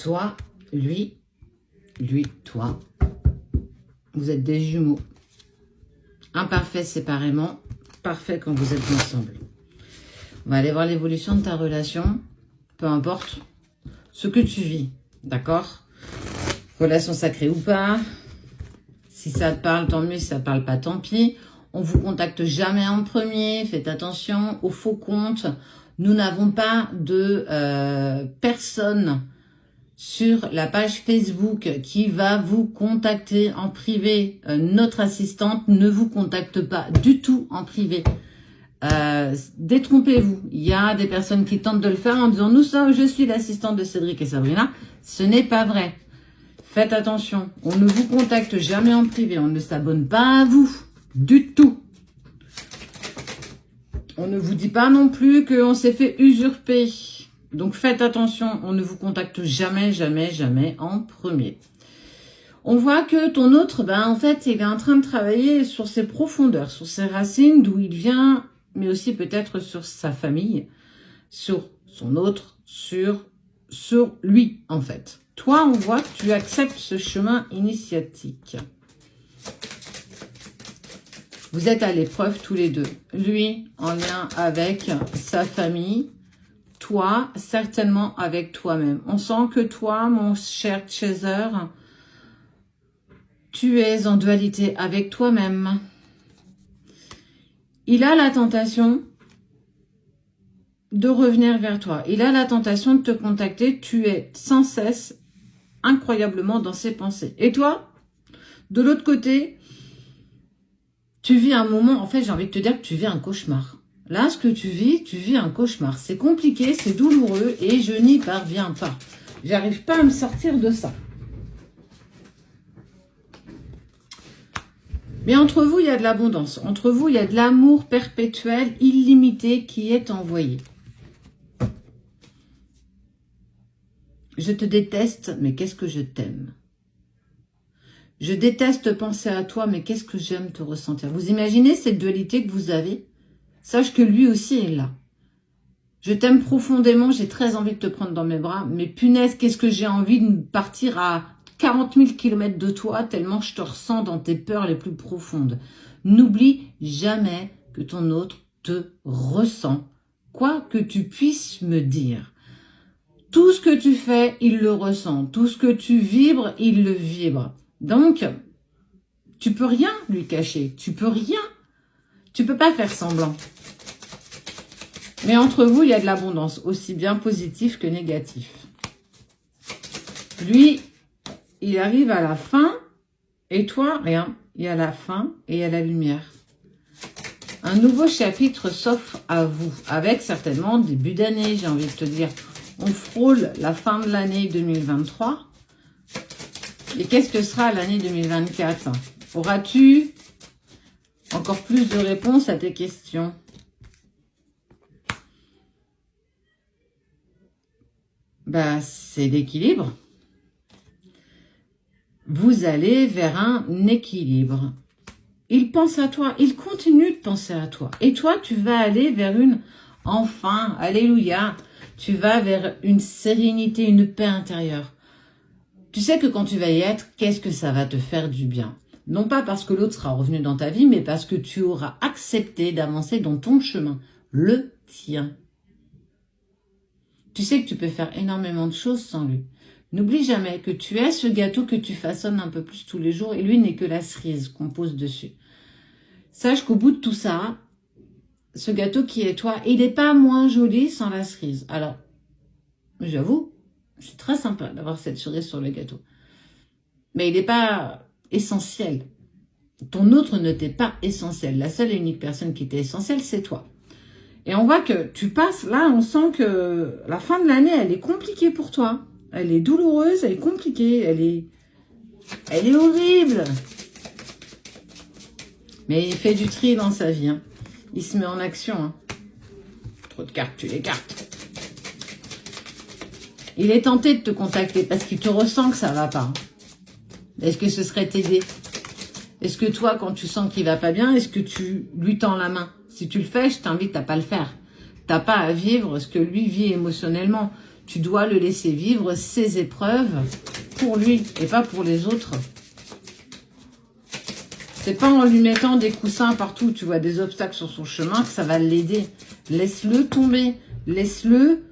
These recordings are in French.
toi, lui, toi. Vous êtes des jumeaux. Imparfaits séparément, parfaits quand vous êtes ensemble. On va aller voir l'évolution de ta relation, peu importe ce que tu vis, d'accord? Relation sacrée ou pas. Si ça te parle, tant mieux. Si ça ne parle pas, tant pis. On vous contacte jamais en premier. Faites attention aux faux comptes. Nous n'avons pas de personne sur la page Facebook qui va vous contacter en privé. Notre assistante ne vous contacte pas du tout en privé. Détrompez-vous. Il y a des personnes qui tentent de le faire en disant « je suis l'assistante de Cédric et Sabrina ». Ce n'est pas vrai. Faites attention. On ne vous contacte jamais en privé. On ne s'abonne pas à vous. Du tout. On ne vous dit pas non plus qu'on s'est fait usurper. Donc faites attention. On ne vous contacte jamais, jamais, jamais en premier. On voit que ton autre, en fait, il est en train de travailler sur ses profondeurs, sur ses racines, d'où il vient, mais aussi peut-être sur sa famille, sur son autre, sur lui, en fait. Toi, on voit que tu acceptes ce chemin initiatique. Vous êtes à l'épreuve tous les deux. Lui, en lien avec sa famille. Toi, certainement avec toi-même. On sent que toi, mon cher Chaser, tu es en dualité avec toi-même. Il a la tentation de revenir vers toi. Il a la tentation de te contacter. Tu es sans cesse incroyablement dans ses pensées. Et toi, de l'autre côté, tu vis un moment, en fait, j'ai envie de te dire que tu vis un cauchemar. Là, ce que tu vis un cauchemar. C'est compliqué, c'est douloureux et je n'y parviens pas. J'arrive pas à me sortir de ça. Mais entre vous, il y a de l'abondance. Entre vous, il y a de l'amour perpétuel, illimité qui est envoyé. Je te déteste, mais qu'est-ce que je t'aime. Je déteste penser à toi, mais qu'est-ce que j'aime te ressentir. Vous imaginez cette dualité que vous avez? Sache que lui aussi est là. Je t'aime profondément, j'ai très envie de te prendre dans mes bras, mais punaise, qu'est-ce que j'ai envie de partir à 40 000 km de toi, tellement je te ressens dans tes peurs les plus profondes. N'oublie jamais que ton autre te ressent, quoi que tu puisses me dire. Tout ce que tu fais, il le ressent. Tout ce que tu vibres, il le vibre. Donc, tu peux rien lui cacher. Tu peux rien. Tu peux pas faire semblant. Mais entre vous, il y a de l'abondance, aussi bien positif que négatif. Lui, il arrive à la fin, et toi, rien. Il y a la fin et il y a la lumière. Un nouveau chapitre s'offre à vous, avec certainement début d'année, j'ai envie de te dire. On frôle la fin de l'année 2023. Et qu'est-ce que sera l'année 2024? Auras-tu encore plus de réponses à tes questions? C'est l'équilibre. Vous allez vers un équilibre. Il pense à toi, il continue de penser à toi. Et toi, tu vas aller vers enfin, alléluia, tu vas vers une sérénité, une paix intérieure. Tu sais que quand tu vas y être, qu'est-ce que ça va te faire du bien? Non pas parce que l'autre sera revenu dans ta vie, mais parce que tu auras accepté d'avancer dans ton chemin, le tien. Tu sais que tu peux faire énormément de choses sans lui. N'oublie jamais que tu es ce gâteau que tu façonnes un peu plus tous les jours et lui n'est que la cerise qu'on pose dessus. Sache qu'au bout de tout ça, ce gâteau qui est toi, il n'est pas moins joli sans la cerise. Alors, j'avoue, c'est très sympa d'avoir cette cerise sur le gâteau. Mais il n'est pas essentiel. Ton autre ne t'est pas essentiel. La seule et unique personne qui t'est essentielle, c'est toi. Et on voit que tu passes, là, on sent que la fin de l'année, elle est compliquée pour toi. Elle est douloureuse, elle est compliquée, elle est horrible. Mais il fait du tri dans sa vie. Hein. Il se met en action. Hein. Trop de cartes, tu l'écartes. Il est tenté de te contacter parce qu'il te ressent que ça va pas. Est-ce que ce serait t'aider? Est-ce que toi, quand tu sens qu'il va pas bien, est-ce que tu lui tends la main? Si tu le fais, je t'invite à pas le faire. T'as pas à vivre ce que lui vit émotionnellement. Tu dois le laisser vivre ses épreuves pour lui et pas pour les autres. C'est pas en lui mettant des coussins partout, tu vois, des obstacles sur son chemin, que ça va l'aider. Laisse-le tomber. Laisse-le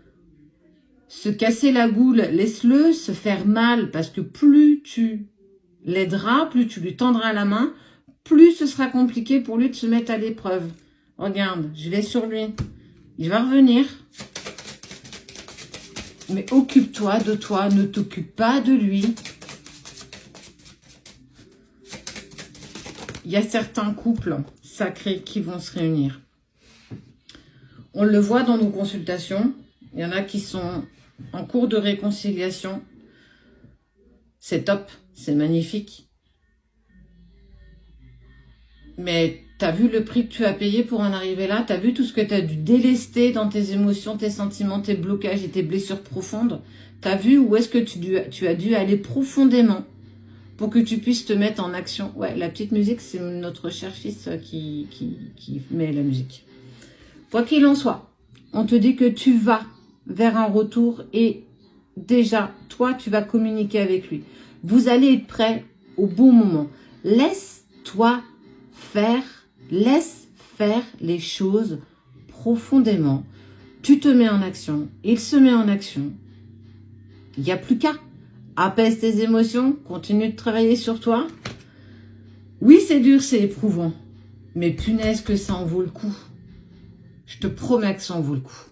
se casser la goule. Laisse-le se faire mal. Parce que plus tu l'aideras, plus tu lui tendras la main, plus ce sera compliqué pour lui de se mettre à l'épreuve. Regarde, je l'ai sur lui. Il va revenir. Mais occupe-toi de toi. Ne t'occupe pas de lui. Il y a certains couples sacrés qui vont se réunir. On le voit dans nos consultations. Il y en a qui sont en cours de réconciliation. C'est top, c'est magnifique. Mais tu as vu le prix que tu as payé pour en arriver là? Tu as vu tout ce que tu as dû délester dans tes émotions, tes sentiments, tes blocages et tes blessures profondes? Tu as vu où est-ce que tu as dû aller profondément pour que tu puisses te mettre en action? Ouais, la petite musique, c'est notre cher fils qui met la musique. Quoi qu'il en soit, on te dit que tu vas vers un retour et déjà, toi, tu vas communiquer avec lui. Vous allez être prêts au bon moment. Laisse-toi faire, laisse faire les choses profondément. Tu te mets en action, il se met en action. Il n'y a plus qu'à. Apaise tes émotions, continue de travailler sur toi. Oui, c'est dur, c'est éprouvant. Mais punaise que ça en vaut le coup. Je te promets que ça en vaut le coup.